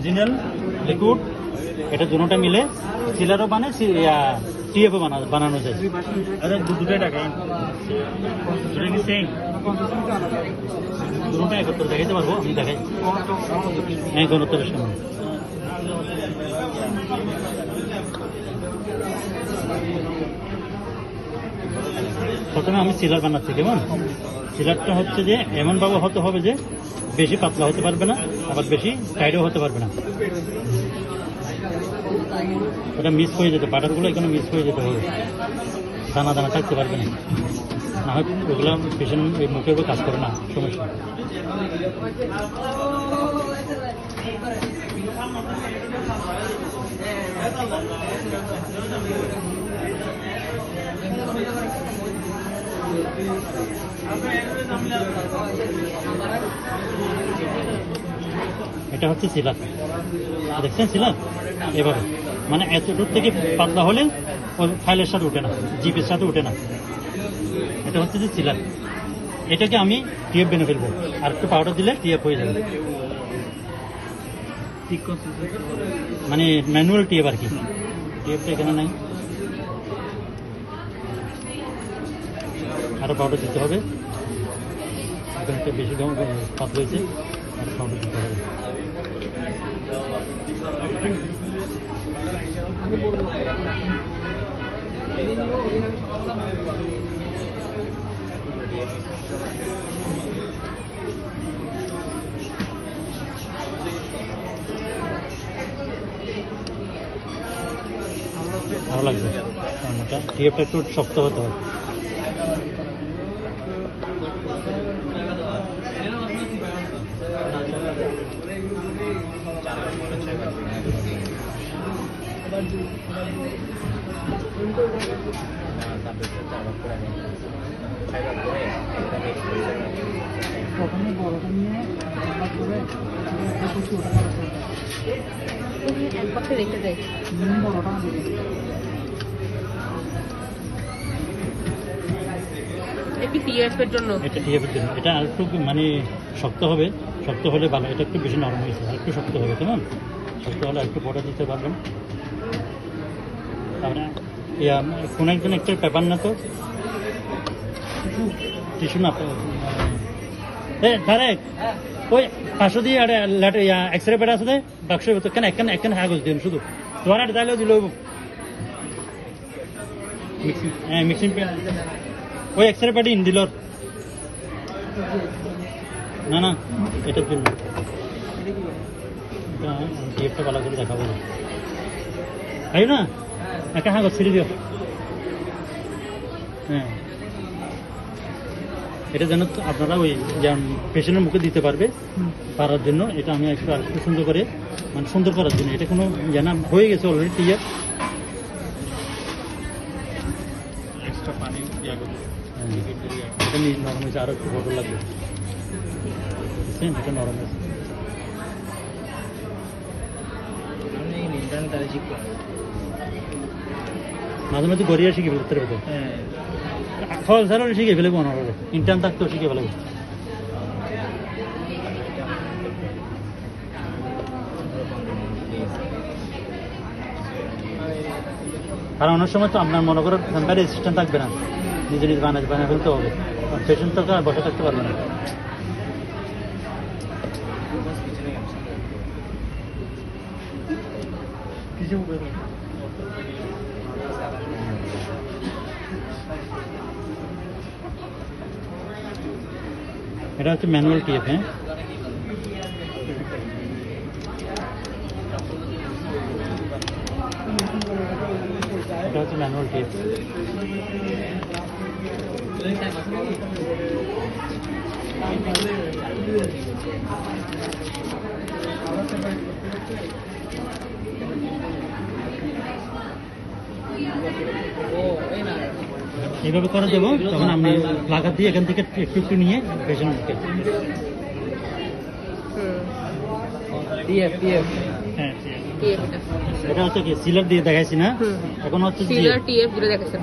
Original liquid, এটা দুটোটা মিলে সিলারও বানায়, টিএফও বানানো যায়। আচ্ছা, দুটোই টাকা দুটো কি সেম? দুটোটা একত্র দেখাইতে পারবো, আমি দেখাই। হ্যাঁ, গণতন্ত্রের সময় প্রথমে আমি সিলার বানাচ্ছি। কেমন সিলারটা হচ্ছে যে এমনভাবে হতে হবে যে বেশি পাতলা হতে পারবে না, আবার বেশি টাইটও হতে পারবে না। এটা মিস হয়ে যেতে, বাটারগুলো এখানে মিস হয়ে যেতে হবে, দানা দানা থাকতে পারবে না, না হয় ওগুলো পেশেন্ট মুখের উপর কাজ করে না, সমস্যা। এটা হচ্ছে সিলার, দেখছেন সিলার এভাবে, মানে এতটুক থেকে পাতলা হলে ওই ফাইলের সাথে উঠে না, জিপের সাথে উঠে না। এটা হচ্ছে যে সিলার, এটাকে আমি টিএফ বেনে ফেলবো, আর একটু পাউডার দিলে টিএফ হয়ে যাবে, মানে ম্যানুয়াল টিএফ আর কি। টিএফটা এখানে নাই, আরো পাউডার দিতে হবে, এখানে বেশি পাতলা হয়েছে, আরো পাউডার দিতে হবে। ভালো লাগবে, এটা টিএফটা একটু শক্ত হতে হবে। রেখে দেয় জন্য, এটা টিএফের জন্য, এটা আর একটু মানে শক্ত হবে, শক্ত হলে ভালো। এটা একটু বেশি নরম হয়েছে, আর একটু শক্ত হবে, কেমন শক্ত হলে একটু পটা দিতে পারবেন। তারপরে কোন একজন একটা পেপার না তো টিস্যু না, ওই 500 দিয়ে এক্সরে পেটা আছে বাক্স, কেন একখানে কাগজ দিন শুধু, তোমার একটা তাইলেও দিল মিক্সিং ওই এক্সরে পেটে ইন দিল না, না এটার জন্য টিএফটা ভালো করে দেখাবো না, তাই না? একটা কাগজ ছেড়ে দিও। হ্যাঁ, এটা যেন আপনারা ওই পেশেন্টের মুখে দিতে পারার জন্য এটা আমি একটু আরেকটু সুন্দর করে, মানে সুন্দর করার জন্য, এটা কোনো জানা হয়ে গেছে অলরেডি টিয়ার। এক্সট্রা পানি এটা নরম হয়েছে, আরো একটু বড় লাগবে, এটা নরম হয়েছে। মাঝে মাঝে গড়িয়া শিখে ফেলতে হবে, ফল ছাড়াও শিখে ফেলবো, ইন্টার্ন থাকতেও শিখে ফেলবো। কারণ অনেক সময় তো আপনার মনে করেন সেন্টারে অ্যাসিস্ট্যান্ট থাকবে না, নিজে নিজে বানিয়ে ফেলতে হবে, পেশেন্ট তো আর বসে থাকতে পারবে না। এটা হচ্ছে ম্যানুয়াল টিএফ। হ্যাঁ, এটা হচ্ছে ম্যানুয়াল টিএফ। এইভাবে করে দেবো, তখন আমি লাগাত দিয়ে এখান থেকে একটু একটু নিয়ে পেশেন্টকে। হ্যাঁ, এটা হচ্ছে কি সিলার দিয়ে দেখাইছি না, এখন হচ্ছে সিলার টিএফ দিয়ে দেখাচ্ছেন।